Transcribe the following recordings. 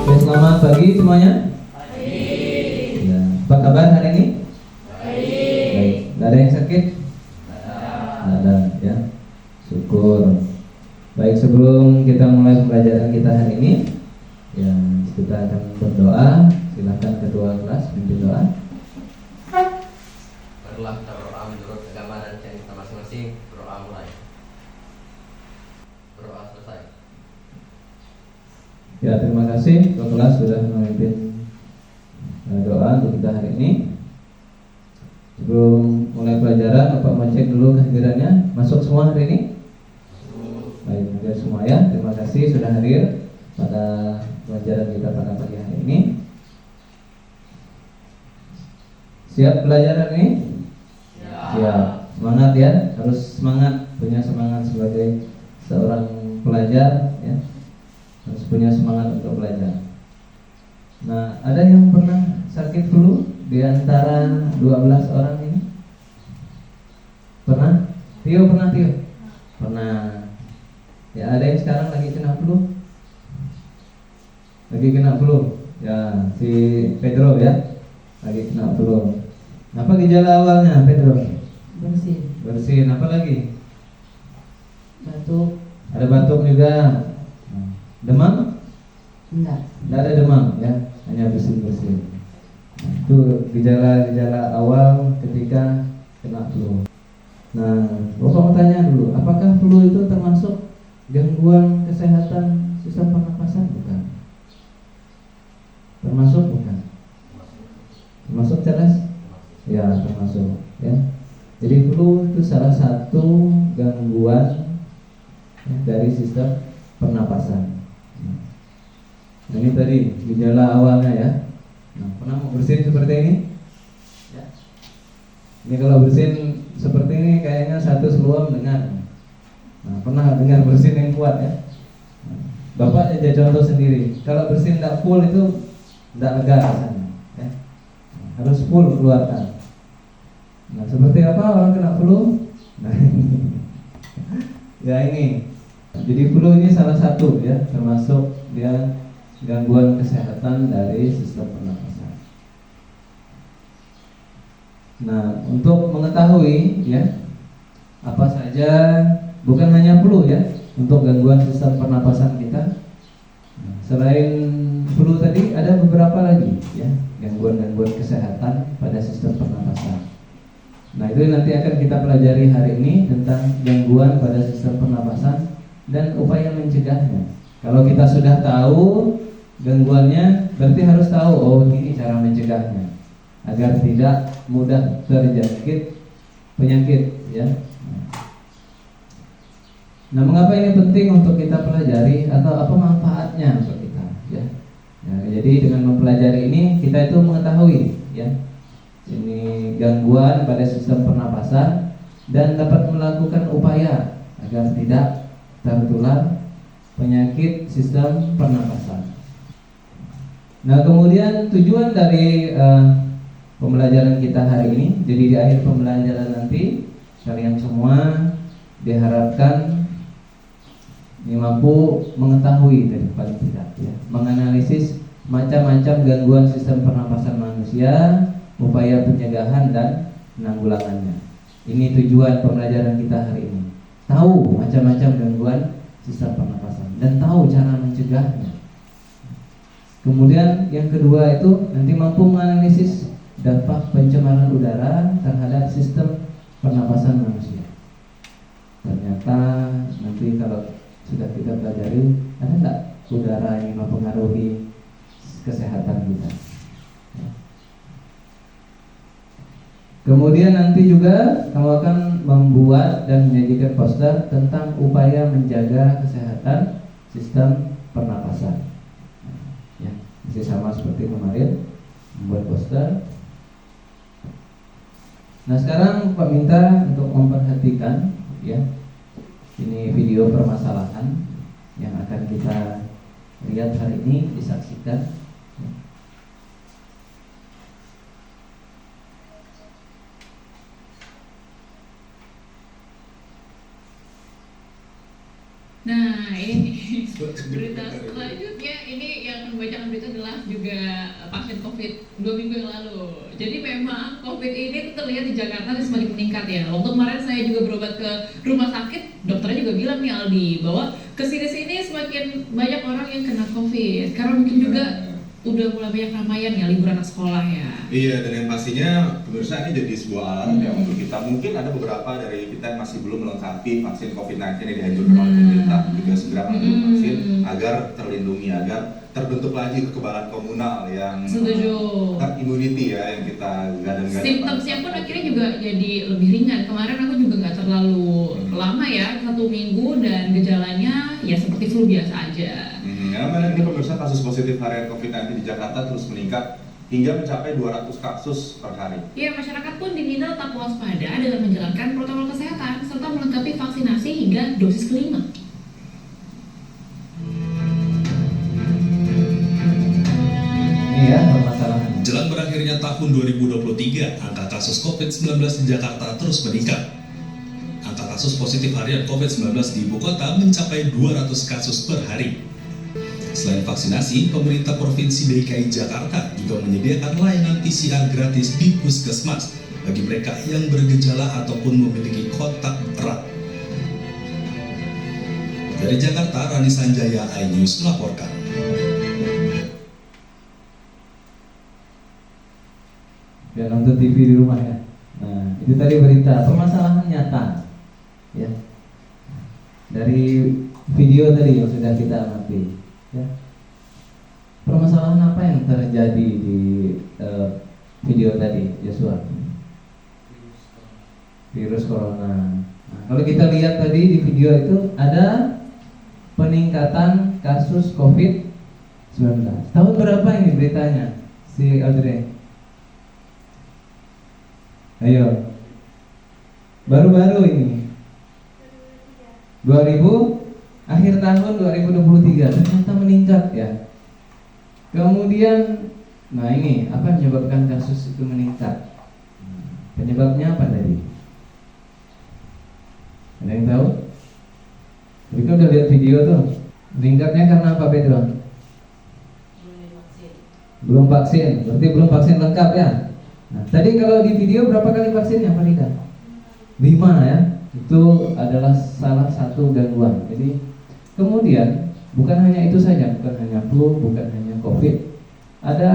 Oke, selamat pagi semuanya. Ya, apa kabar hari ini? Baik. Gak ada yang sakit? Gak ada, ya. Syukur. Baik, sebelum kita mulai pelajaran kita hari ini, ya kita akan berdoa. Silakan ketua kelas pimpin doa. Marilah kita berdoa menurut agama dan cara kita masing-masing. Berdoa mulai. Berdoa selesai. Ya, terima kasih ketua kelas sudah memimpin doa untuk kita hari ini. Sebelum mulai pelajaran, Bapak mau cek dulu kehadirannya. Masuk semua hari ini? Baik, hadir semua ya. Terima kasih sudah hadir pada pelajaran kita pada pagi hari ini. Siap pelajaran ini? Siap. Semangat ya, harus semangat, punya semangat sebagai seorang pelajar ya. Harus punya semangat untuk belajar. Nah, ada yang pernah sakit flu di antara 12 orang ini? Pernah? Tio pernah, Tio? Pernah. Ya, ada yang sekarang lagi kena flu? Lagi kena flu. Ya, si Pedro ya. Lagi kena flu. Apa gejala awalnya, Pedro? Bersin. Apa lagi? Batuk. Ada batuk juga. Demam? Enggak. Tidak ada demam ya, hanya bersin-bersin. Itu gejala-gejala awal ketika kena flu. Nah, Bapak mau tanya dulu, apakah flu itu termasuk gangguan kesehatan sistem pernapasan? Bukan. Termasuk bukan? Termasuk jelas? Ya, termasuk ya. Jadi flu itu salah satu gangguan ya, dari sistem pernapasan. Nah, ini tadi gejala awalnya ya. Nah, pernah mau bersin seperti ini? Ya. Ini kalau bersin seperti ini kayaknya satu seluam dengar. Nah, pernah dengar bersin yang kuat ya? Nah, Bapak aja contoh sendiri. Kalau bersin tidak full itu tidak lega rasanya. Ya. Nah, harus full keluarkan. Nah, seperti apa orang kena flu? Nah, ya ini. Jadi flu ini salah satu ya, termasuk dia gangguan kesehatan dari sistem pernapasan. Nah, untuk mengetahui ya apa saja, bukan hanya flu ya, untuk gangguan sistem pernapasan kita. Selain flu tadi ada beberapa lagi ya, gangguan-gangguan kesehatan pada sistem pernapasan. Nah, itu nanti akan kita pelajari hari ini tentang gangguan pada sistem pernapasan dan upaya mencegahnya. Kalau kita sudah tahu gangguannya, berarti harus tahu oh ini cara mencegahnya agar tidak mudah terjangkit penyakit ya. Nah, mengapa ini penting untuk kita pelajari atau apa manfaatnya untuk kita ya? Nah, jadi dengan mempelajari ini kita itu mengetahui ya ini gangguan pada sistem pernapasan dan dapat melakukan upaya agar tidak tertular penyakit sistem pernapasan. Nah, kemudian tujuan dari pembelajaran kita hari ini, jadi di akhir pembelajaran nanti kalian semua diharapkan mampu mengetahui dari paling tidak ya, menganalisis macam-macam gangguan sistem pernapasan manusia, upaya pencegahan dan penanggulangannya. Ini tujuan pembelajaran kita hari ini. Tahu macam-macam gangguan sistem pernapasan dan tahu cara mencegahnya. Kemudian yang kedua itu nanti mampu menganalisis dampak pencemaran udara terhadap sistem pernapasan manusia. Ternyata nanti kalau sudah kita pelajari, ada nggak udara yang mempengaruhi kesehatan kita? Kemudian nanti juga kamu akan membuat dan menyajikan poster tentang upaya menjaga kesehatan sistem pernapasan. Ya, masih sama seperti kemarin, membuat poster. Nah, sekarang Pak minta untuk memperhatikan ya. Ini video permasalahan yang akan kita lihat hari ini, disaksikan. Nah, ini berita selanjutnya, ini yang akan membacakan itu adalah juga pasien COVID 2 minggu yang lalu. Jadi memang COVID ini terlihat di Jakarta semakin meningkat ya. Waktu kemarin saya juga berobat ke rumah sakit, dokternya juga bilang nih Aldi bahwa kesini-sini semakin banyak orang yang kena COVID. Karena mungkin juga udah mulai banyak ramaian ya liburan anak sekolah ya. Iya, dan yang pastinya pemirsa ini jadi sebuah alarm ya untuk kita. Mungkin ada beberapa dari kita yang masih belum melengkapi vaksin COVID-19 yang dianjurkan oleh pemerintah juga segera mengambil vaksin agar terlindungi, agar terbentuk lagi kekebalan komunal yang herd immunity ya yang kita gadang-gadang. Simptomsnya pun akhirnya juga jadi lebih ringan. Kemarin aku juga nggak terlalu lama ya, 1 minggu, dan gejalanya ya seperti flu biasa aja. Karena ini pemirsa kasus positif harian COVID-19 di Jakarta terus meningkat hingga mencapai 200 kasus per hari. Ya, masyarakat pun diminta tetap waspada dengan menjalankan protokol kesehatan serta melengkapi vaksinasi hingga dosis kelima. Iya, permasalahan. Jelang berakhirnya tahun 2023, angka kasus COVID-19 di Jakarta terus meningkat. Angka kasus positif harian COVID-19 di ibu kota mencapai 200 kasus per hari. Selain vaksinasi, pemerintah Provinsi DKI Jakarta juga menyediakan layanan PCR gratis di puskesmas bagi mereka yang bergejala ataupun memiliki kontak erat. Dari Jakarta, Rani Sanjaya, iNews melaporkan. Ya, nonton TV di rumah ya. Nah, itu tadi berita permasalahan nyata, ya. Dari video tadi yang sudah kita amati, ya. Permasalahan apa yang terjadi di video tadi, Joshua? Virus corona. Nah, kalau kita lihat tadi di video itu ada peningkatan kasus COVID-19. Tahun berapa ini beritanya, si Audrey? Ayo, baru-baru ini akhir tahun 2023 ternyata meningkat ya. Kemudian, nah ini apa yang menyebabkan kasus itu meningkat? Penyebabnya apa tadi? Ada yang tahu? Mereka udah lihat video tuh. Meningkatnya karena apa, Pedro? Belum vaksin. Berarti belum vaksin lengkap ya. Nah, tadi kalau di video berapa kali vaksinnya, Farida? 5 ya. Itu adalah salah satu gangguan. Jadi kemudian bukan hanya itu saja, bukan hanya flu, bukan hanya COVID. Ada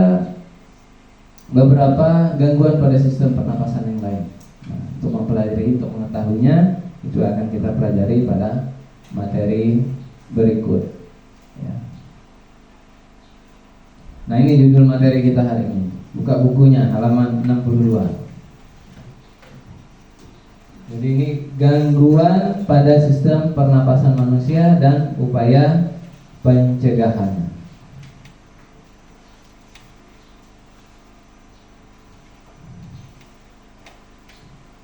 beberapa gangguan pada sistem pernapasan yang lain. Nah, untuk mempelajari, untuk mengetahuinya, itu akan kita pelajari pada materi berikut. Ya. Nah, ini judul materi kita hari ini. Buka bukunya, halaman 62. Jadi ini gangguan pada sistem pernapasan manusia dan upaya pencegahan.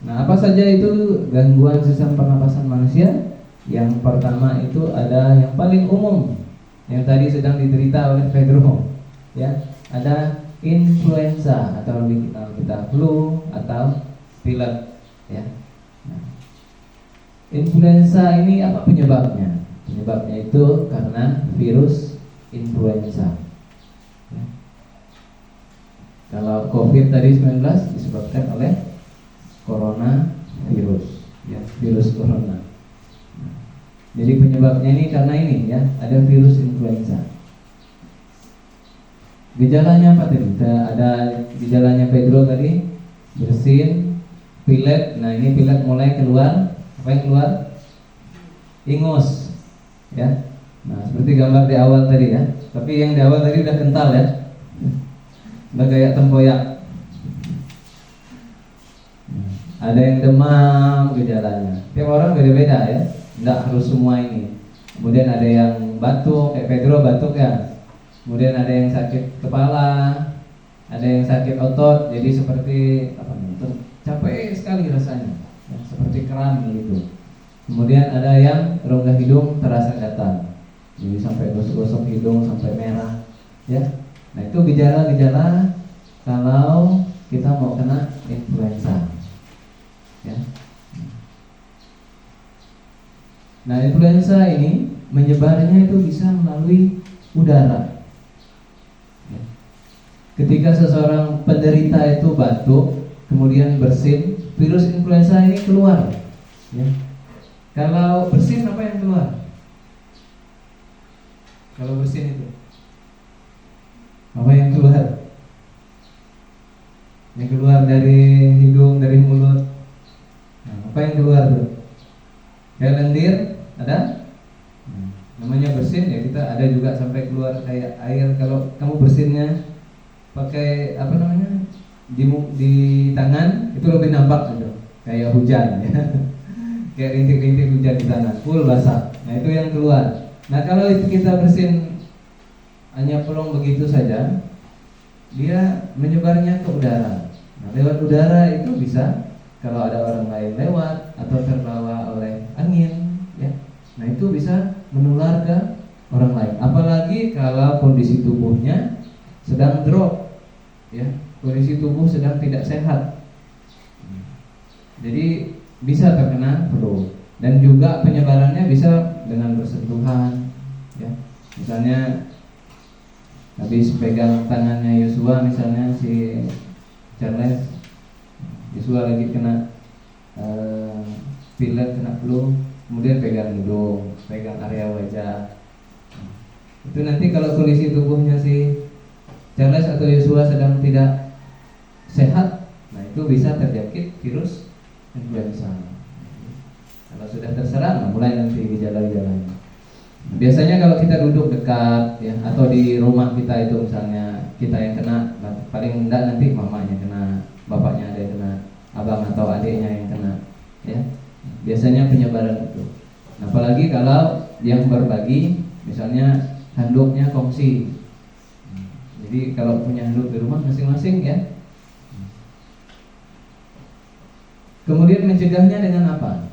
Nah, apa saja itu gangguan sistem pernapasan manusia? Yang pertama itu ada yang paling umum, yang tadi sedang diderita oleh Pedro, ya, ada influenza atau lebih kita flu atau pilek, ya. Nah, influenza ini apa penyebabnya? Penyebabnya itu karena virus influenza. Ya. Kalau COVID tadi 19 disebabkan oleh coronavirus, ya, virus corona. Nah, jadi penyebabnya ini karena ini ya, ada virus influenza. Gejalanya apa tadi? Ada gejalanya Pedro tadi, bersin, pilek. Nah, ini pilek mulai keluar. Apa yang keluar? Ingus, ya. Nah, seperti gambar di awal tadi ya. Tapi yang di awal tadi udah kental ya, udah kayak tempoyak. Ada yang demam gejalanya. Tiap orang beda-beda ya, nggak harus semua ini. Kemudian ada yang batuk, kayak Pedro batuk ya. Kemudian ada yang sakit kepala, ada yang sakit otot, jadi seperti apa nih, capek sekali rasanya, ya, seperti kram gitu. Kemudian ada yang rongga hidung terasa gatal, jadi sampai gosok-gosok hidung sampai merah, ya. Nah, itu gejala-gejala kalau kita mau kena influenza, ya. Nah, influenza ini menyebarnya itu bisa melalui udara. ketika seseorang penderita itu batuk, kemudian bersin, virus influenza ini keluar. Ya. Kalau bersin apa yang keluar? Kalau bersin itu apa yang keluar? Yang keluar dari hidung, dari mulut. Nah, apa yang keluar tuh? Kayak lendir, ada? Namanya bersin ya, kita ada juga sampai keluar kayak air. Kalau kamu bersinnya pakai apa namanya di tangan, itu lebih nampak gitu, kayak hujan ya. Kayak rintik-rintik hujan di tangan, full basah. Nah itu yang keluar. Nah kalau itu kita bersin hanya pelong begitu saja, dia menyebarnya ke udara. Nah lewat udara itu bisa, kalau ada orang lain lewat atau terbawa oleh angin ya, nah itu bisa menular ke orang lain. Apalagi kalau kondisi tubuhnya sedang drop ya, kondisi tubuh sedang tidak sehat, jadi bisa terkena flu. Dan juga penyebarannya bisa dengan bersentuhan ya. Misalnya habis pegang tangannya Yosua, misalnya si Charles, Yosua lagi kena pilek, kena flu, kemudian pegang hidung, pegang area wajah. Itu nanti kalau kondisi tubuhnya si Charles atau Yosua sedang tidak sehat, nah itu bisa terjangkit virus influenza. Kalau sudah terserang, nah mulai nanti gejala-gejalanya. Biasanya kalau kita duduk dekat ya, atau di rumah kita itu misalnya kita yang kena, paling enggak nanti mamanya kena, bapaknya ada yang kena, abang atau adiknya yang kena ya. Biasanya penyebaran itu. Nah, apalagi kalau yang berbagi, misalnya handuknya kongsi. Jadi kalau punya handuk di rumah masing-masing ya. Kemudian mencegahnya dengan apa?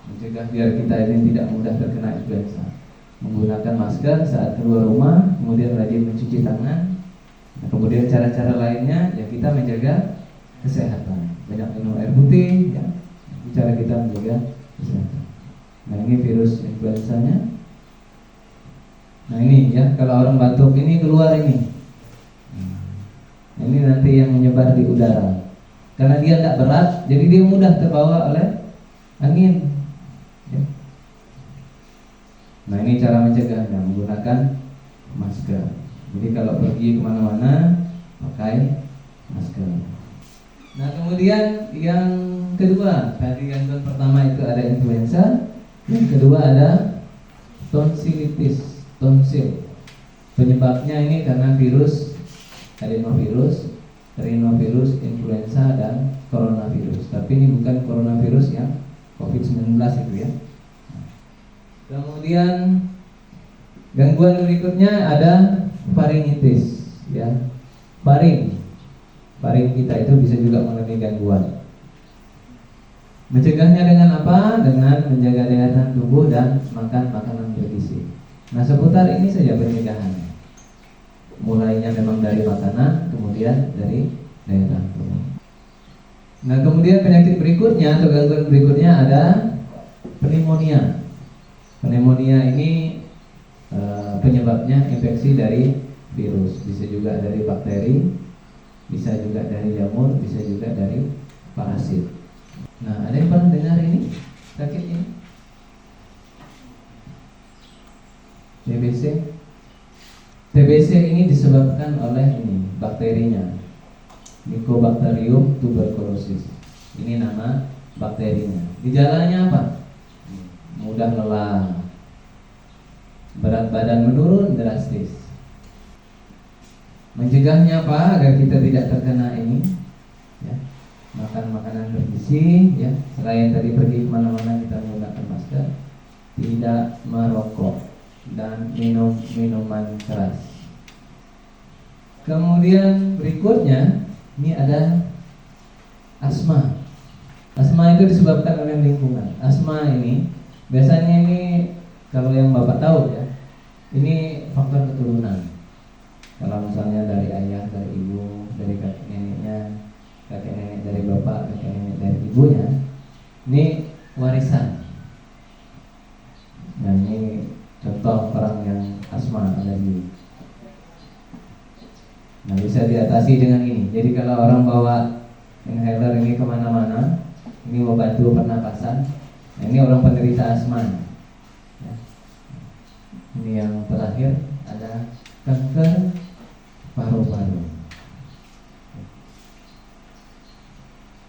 Mencegah biar kita ini tidak mudah terkena influenza. Menggunakan masker saat keluar rumah, kemudian rajin mencuci tangan. Nah, kemudian cara-cara lainnya ya kita menjaga kesehatan. Banyak minum air putih ya. Cara kita menjaga kesehatan. Nah, ini virus influenzanya. Nah, ini ya, kalau orang batuk ini keluar ini. Nah, ini nanti yang menyebar di udara. Karena dia tidak berat, jadi dia mudah terbawa oleh angin ya. Nah ini cara mencegahnya, menggunakan masker. Jadi kalau pergi kemana-mana pakai masker. Nah kemudian yang kedua, tadi yang pertama itu ada influenza, yang kedua ada tonsilitis, tonsil. Penyebabnya ini karena virus rhinovirus, influenza, dan coronavirus. Tapi ini bukan coronavirus yang COVID-19 itu ya. Kemudian gangguan berikutnya ada faringitis ya. Faring kita itu bisa juga mengalami gangguan. Mencegahnya dengan apa? Dengan menjaga daya tahan tubuh dan makan makanan bergizi. Nah seputar ini saja pencegahannya. Mulainya memang dari makanan, kemudian dari daya tahan tubuh. Nah kemudian penyakit berikutnya atau gangguan berikutnya ada pneumonia. Pneumonia ini penyebabnya infeksi dari virus, bisa juga dari bakteri, bisa juga dari jamur, bisa juga dari parasit. Nah ada yang pernah dengar ini sakit ini? TBC ini disebabkan oleh ini bakterinya, Mycobacterium tuberculosis. Ini nama bakterinya. Gejalanya apa? Mudah lelah, berat badan menurun drastis. Mencegahnya apa? Agar kita tidak terkena ini ya. Makan makanan bergizi ya. Selain tadi pergi kemana-mana kita menggunakan masker, tidak merokok, dan minum minuman keras. Kemudian berikutnya ini ada asma. Asma itu disebabkan oleh lingkungan. Asma ini biasanya ini kalau yang Bapak tahu ya, ini faktor keturunan. Kalau misalnya dari ayah, dari ibu, dari kakek neneknya, kakek nenek dari bapak, kakek nenek dari ibunya, ini warisan. Nah ini contoh orang yang asma, alergi. Nah, bisa diatasi dengan ini. Jadi kalau orang bawa inhaler ini kemana-mana, ini mau bantu pernapasan. Nah, ini orang penderita asma. Ya. Ini yang terakhir ada kanker paru-paru.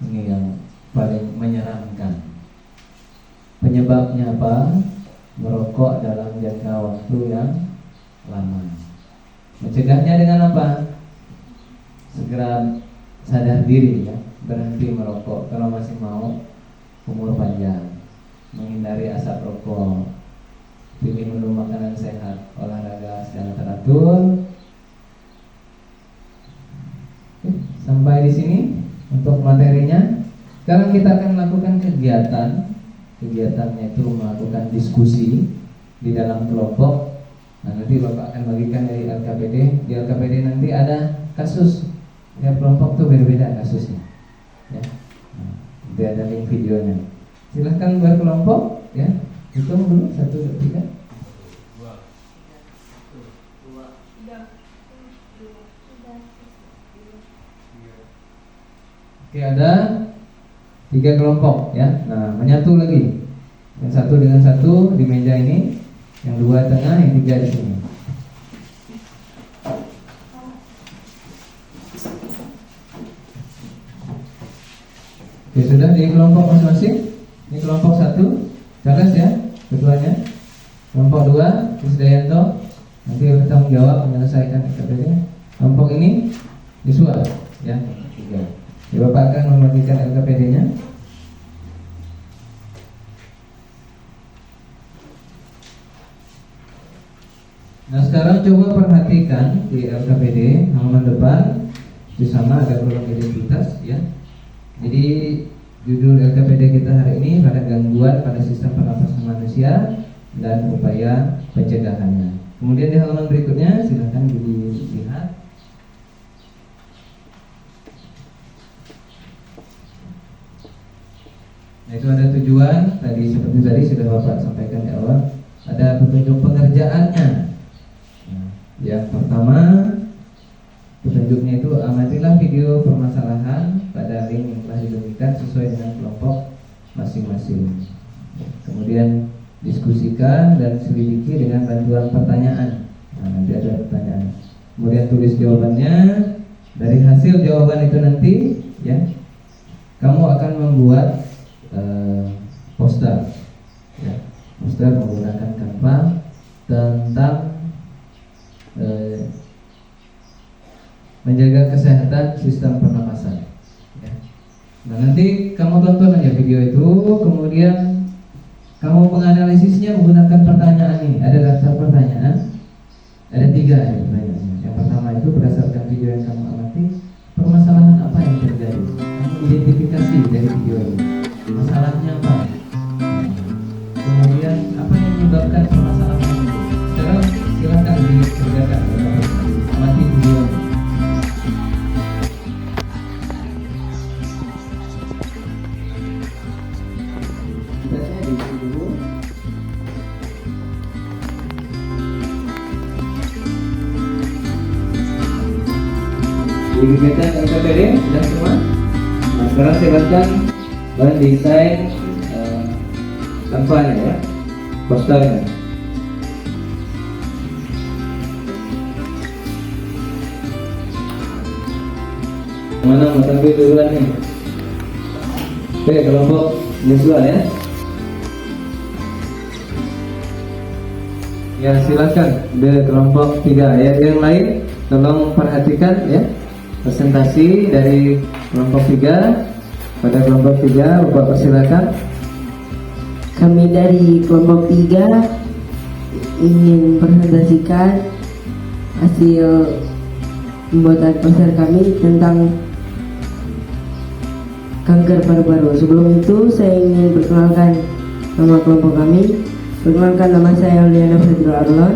Ini yang paling menyeramkan. Penyebabnya apa? Merokok dalam jangka waktu yang lama. Mencegahnya dengan apa? Segera sadar diri ya, berhenti merokok kalau masih mau umur panjang, menghindari asap rokok, pilih menu makanan sehat, olahraga secara teratur. Oke, sampai di sini untuk materinya. Sekarang kita akan melakukan kegiatan. Kegiatannya itu melakukan diskusi di dalam kelompok. Nah, nanti Bapak akan bagikan dari LKPD. Di LKPD nanti ada kasus. Ya, kelompok tuh beda-beda kasusnya. Ya. Nah, nanti ada link videonya. Silahkan berkelompok. Ya, hitung dulu 1, 2, 3. Oke, ada 3 kelompok ya. Nah, menyatu lagi. Yang satu dengan satu di meja ini, yang 2 tengah, yang 3 di sini. Oke, sudah di kelompok masing-masing. Ini kelompok 1, Charles ya, ketuanya. Kelompok 2, Krisdayanto, nanti bertanggung jawab menyelesaikan KPD. Kelompok ini Yusua ya, 3. Ya, Bapak akan membagikan LKPD-nya. Nah, sekarang coba perhatikan di LKPD halaman depan. Di sana ada kolom identitas ya. Jadi judul LKPD kita hari ini pada gangguan pada sistem pernapasan manusia dan upaya pencegahannya. Kemudian di halaman berikutnya silakan dilihat. Nah, itu ada tujuan tadi, seperti tadi sudah Bapak sampaikan di awal. Ada petunjuk pengerjaannya. Nah, yang pertama, petunjuknya itu amatilah video permasalahan pada link yang telah dibagikan sesuai dengan kelompok masing-masing. Kemudian diskusikan dan selidiki dengan bantuan pertanyaan. Nah, nanti ada pertanyaan. Kemudian tulis jawabannya. Dari hasil jawaban itu nanti, ya, kamu akan membuat poster, ya, poster menggunakan Canva tentang menjaga kesehatan sistem pernapasan. Ya. Nah, nanti kamu tonton aja video itu, kemudian kamu menganalisisnya menggunakan pertanyaan ini. Ada daftar pertanyaan, ada 3 ya pertanyaannya. Yang pertama itu berdasarkan video yang kamu amati, permasalahan apa yang terjadi? Kamu identifikasi dari video ini. Masalahnya apa? Kemudian apa yang menyebabkan permasalahan itu? Sekarang silakan dikerjakan. Amati video. Kita diisi dulu. Dikejar LKPD sudah semua. Nah, sekarang silakan mendesain Canva-nya ya, posternya. Mana mau tampil duluan nih? Oke, kelompok Yosua ya. Ya, silakan di kelompok 3 ya. Yang lain tolong perhatikan ya presentasi dari kelompok 3. Pada kelompok 3 Bapak persilakan. Kami dari kelompok 3 ingin presentasikan hasil pembuatan poster kami tentang kanker paru-paru. Sebelum itu saya ingin perkenalkan nama kelompok kami. Perkenalkan, nama saya Liana Fredro Arlon.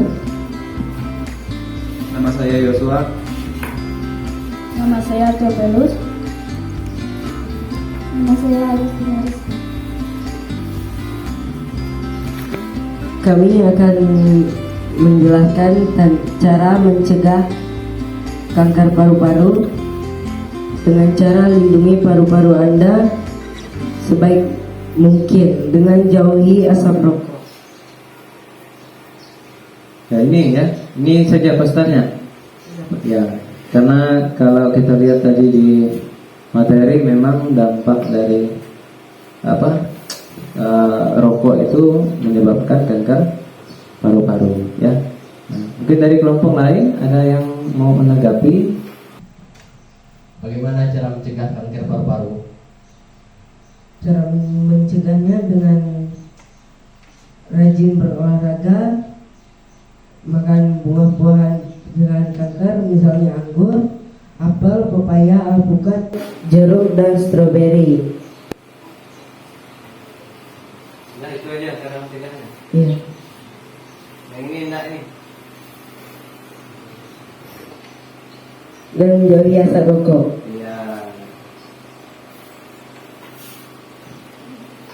Nama saya Yosua. Nama saya Topelus. Nama saya Agustina Rizky. Kami akan menjelaskan cara mencegah kanker paru-paru dengan cara lindungi paru-paru Anda sebaik mungkin dengan jauhi asap rokok. Ya ini saja posternya. Ya, karena kalau kita lihat tadi di materi memang dampak dari rokok itu menyebabkan kanker paru-paru ya. Nah, mungkin dari kelompok lain ada yang mau menanggapi. Bagaimana cara mencegah kanker paru-paru? Cara mencegahnya dengan rajin berolahraga, makan buah-buahan dengan kanker, misalnya anggur, apel, pepaya, alpukat, jeruk, dan stroberi. Nah itu aja cara mencegahnya. Iya. Yang ini enak ini. Dan menjauhi asap rokok. Iya.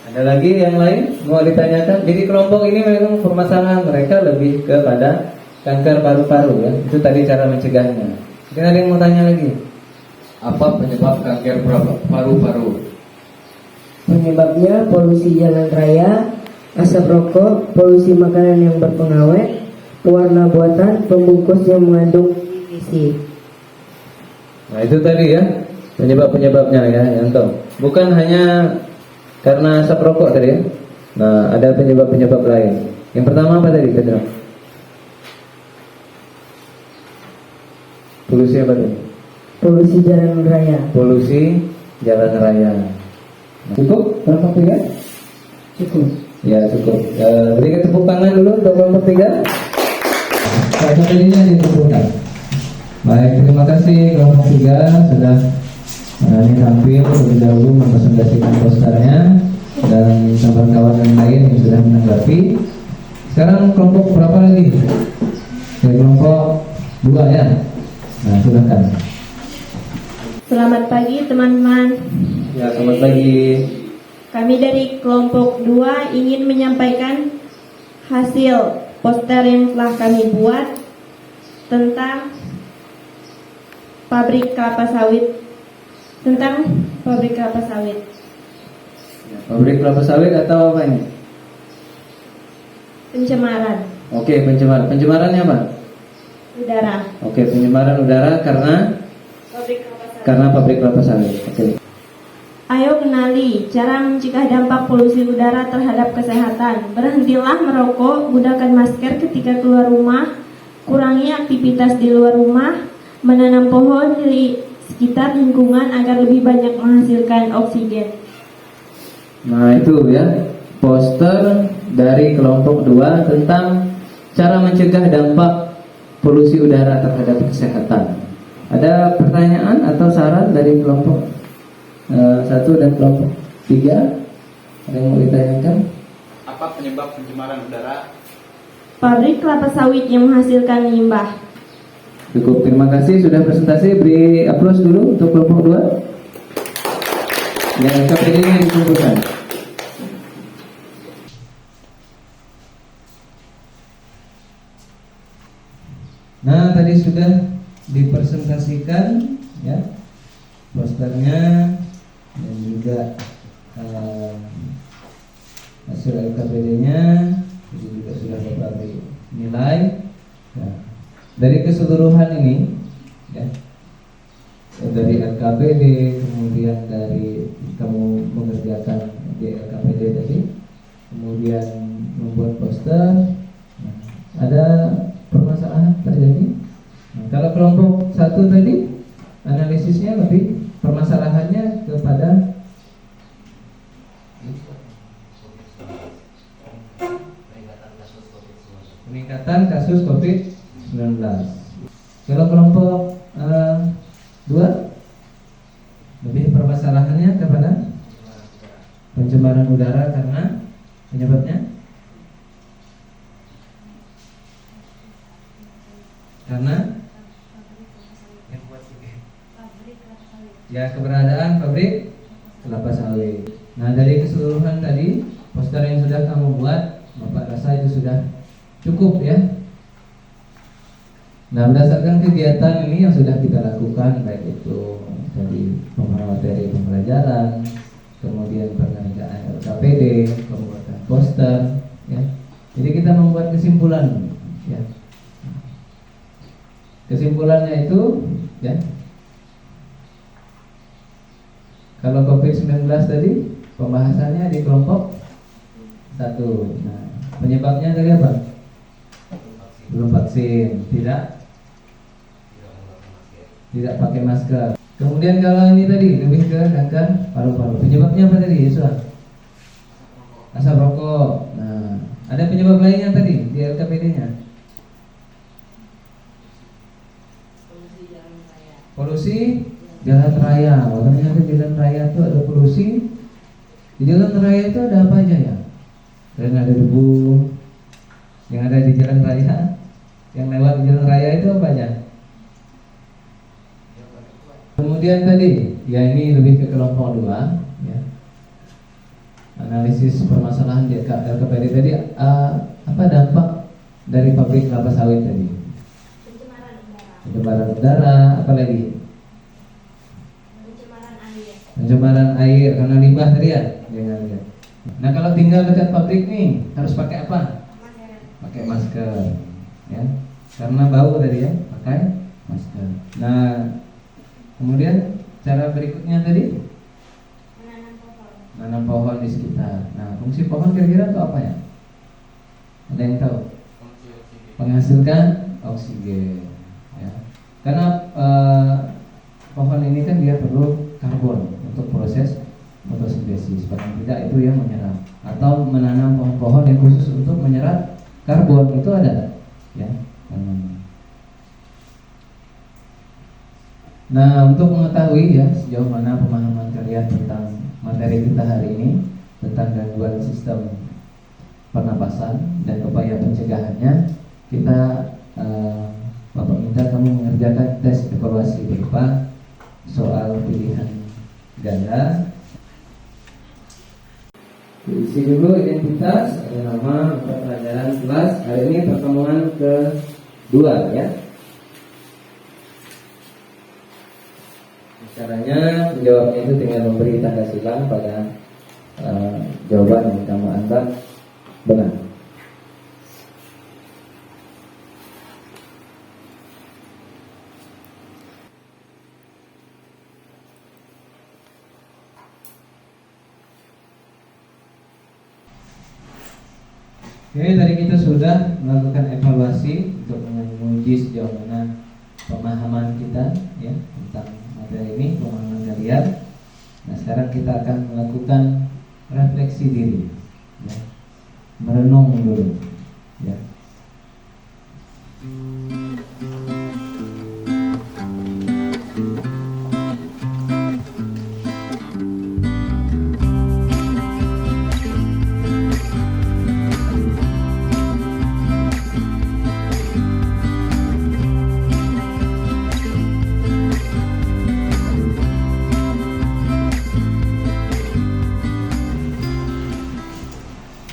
Ada lagi yang lain mau ditanyakan? Jadi kelompok ini memang permasalahan mereka lebih kepada kanker paru-paru ya. Itu tadi cara mencegahnya. Mungkin ada yang mau tanya lagi? Apa penyebab kanker paru-paru? Penyebabnya polusi jalan raya, asap rokok, polusi makanan yang berpengawet, pewarna buatan, pembungkus yang mengandung gizi. Nah itu tadi ya penyebab-penyebabnya ya Yanto. Bukan hanya karena asap rokok tadi ya. Nah ada penyebab-penyebab lain. Yang pertama apa tadi Pedro? Polusi apa tadi? Polusi jalan raya. Polusi jalan raya. Nah, cukup kelompok 3? Cukup. Ya cukup. Berikan tepuk tangan dulu untuk kelompok 3. Materinya ditepukkan. Baik, terima kasih kelompok 3 sudah tampil terlebih dahulu mempresentasikan posternya dan kawan-kawan yang lain yang sudah menanggapi. Sekarang kelompok berapa lagi? Kelompok 2 ya. Nah, silakan. Selamat pagi teman-teman. Ya, selamat pagi. Kami dari kelompok 2 ingin menyampaikan hasil poster yang telah kami buat tentang pabrik kelapa sawit. Ya, pabrik kelapa sawit atau apa ini? Pencemaran Oke, pencemaran. Pencemarannya apa? udara. Oke, pencemaran udara karena pabrik kelapa sawit. Oke. Ayo kenali cara mencegah dampak polusi udara terhadap kesehatan. Berhentilah merokok, gunakan masker ketika keluar rumah, kurangi aktivitas di luar rumah, menanam pohon di sekitar lingkungan agar lebih banyak menghasilkan oksigen. Nah itu ya poster dari kelompok 2 tentang cara mencegah dampak polusi udara terhadap kesehatan. Ada pertanyaan atau saran dari kelompok 1 dan kelompok 3? Ada yang mau ditanyakan? Apa penyebab pencemaran udara? Pabrik kelapa sawit yang menghasilkan limbah. Cukup, terima kasih sudah presentasi. Beri aplaus dulu untuk kelompok 2. Yang KPD-nya dikumpulkan. Nah, tadi sudah dipresentasikan ya posternya dan juga hasil LKPD-nya itu juga sudah Bapak nilai. Nah, dari keseluruhan ini ya, dari LKPD kemudian dari kamu mengerjakan di LKPD tadi, kemudian membuat poster, nah, ada permasalahan terjadi. Nah, kalau kelompok 1 tadi analisisnya lebih permasalahannya kepada peningkatan kasus COVID-19. Kalau kelompok 2 lebih permasalahannya kepada pencemaran udara karena penyebabnya karena ya keberadaan pabrik kelapa sawit. Nah dari keseluruhan tadi poster yang sudah kamu buat, Bapak rasa itu sudah cukup ya. Nah, berdasarkan kegiatan ini yang sudah kita lakukan, baik itu tadi pemahaman materi pembelajaran, kemudian pengerjaan LKPD, pembuatan poster, ya. Jadi kita membuat kesimpulan, ya. Kesimpulannya itu, ya. Kalau COVID-19 tadi pembahasannya di kelompok 1. Nah, penyebabnya dari apa? Belum vaksin, tidak pakai masker. Kemudian kalau ini tadi lebih ke kanker paru-paru. Penyebabnya apa tadi, Yesua? Asap rokok. Nah, ada penyebab lainnya tadi di LKPD-nya. Polusi jalan raya. Ternyata jalan raya itu ada polusi. Di jalan raya itu ada apa aja ya? Dan ada debu yang ada di jalan raya. Yang lewat di jalan raya itu apa aja? Kemudian tadi, ya ini lebih ke kelompok 2, ya. Analisis permasalahan di LKPD tadi, apa dampak dari pabrik kelapa sawit tadi? Pencemaran udara, apa lagi? Pencemaran air karena limbah tadi ya. Nah, kalau tinggal dekat pabrik nih harus pakai apa? Pakai masker, ya. Karena bau tadi ya, pakai masker. Nah, kemudian cara berikutnya tadi menanam pohon di sekitar. Nah, fungsi pohon kira-kira itu apa ya? Ada yang tahu? Menghasilkan oksigen, ya. Karena pohon ini kan dia perlu karbon untuk proses fotosintesis. Paling tidak itu yang menyerap. Atau menanam pohon-pohon yang khusus untuk menyerap karbon itu ada, ya. Nah, untuk mengetahui ya sejauh mana pemahaman kalian tentang materi kita hari ini tentang gangguan sistem pernapasan dan upaya pencegahannya, kita Bapak minta kamu mengerjakan tes evaluasi berupa soal pilihan ganda. Isi dulu identitas, ada nama, pelajaran, kelas. Hari ini pertemuan kedua, ya. Caranya menjawabnya itu tinggal memberi tanda silang pada jawaban yang kamu anggap benar. Oke, tadi kita sudah melakukan evaluasi untuk menguji sejauh mana pemahaman kita, ya, tentang materi ini, pemahaman kalian. Nah, sekarang kita akan melakukan refleksi diri, ya. Merenung dulu, ya.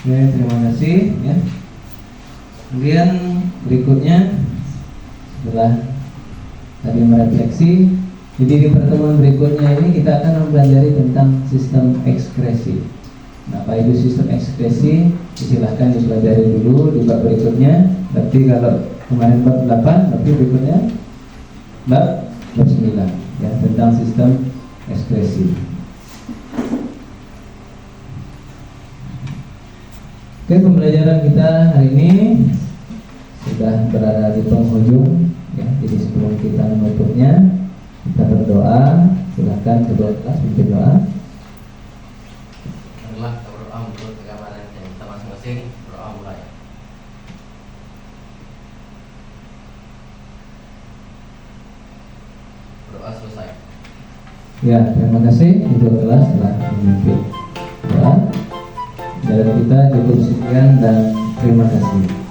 Oke, terima kasih, ya. Kemudian berikutnya setelah tadi merefleksi, jadi di pertemuan berikutnya ini kita akan mempelajari tentang sistem ekskresi. Nah, apa itu sistem ekskresi? Silahkan dipelajari dulu di bab berikutnya. Berarti kalau kemarin bab 8, berarti berikutnya bab 9, ya, tentang sistem ekskresi. Oke, pembelajaran kita hari ini sudah berada di penghujung, ya. Jadi sebelum kita menutupnya, kita berdoa. Silakan kedua kelas pimpin doa. Marilah kita berdoa menurut kegambaran kita masing-masing. Berdoa mulai. Berdoa selesai. Ya, terima kasih kedua kelas telah memimpin doa. Dan kita cukup sekian dan terima kasih.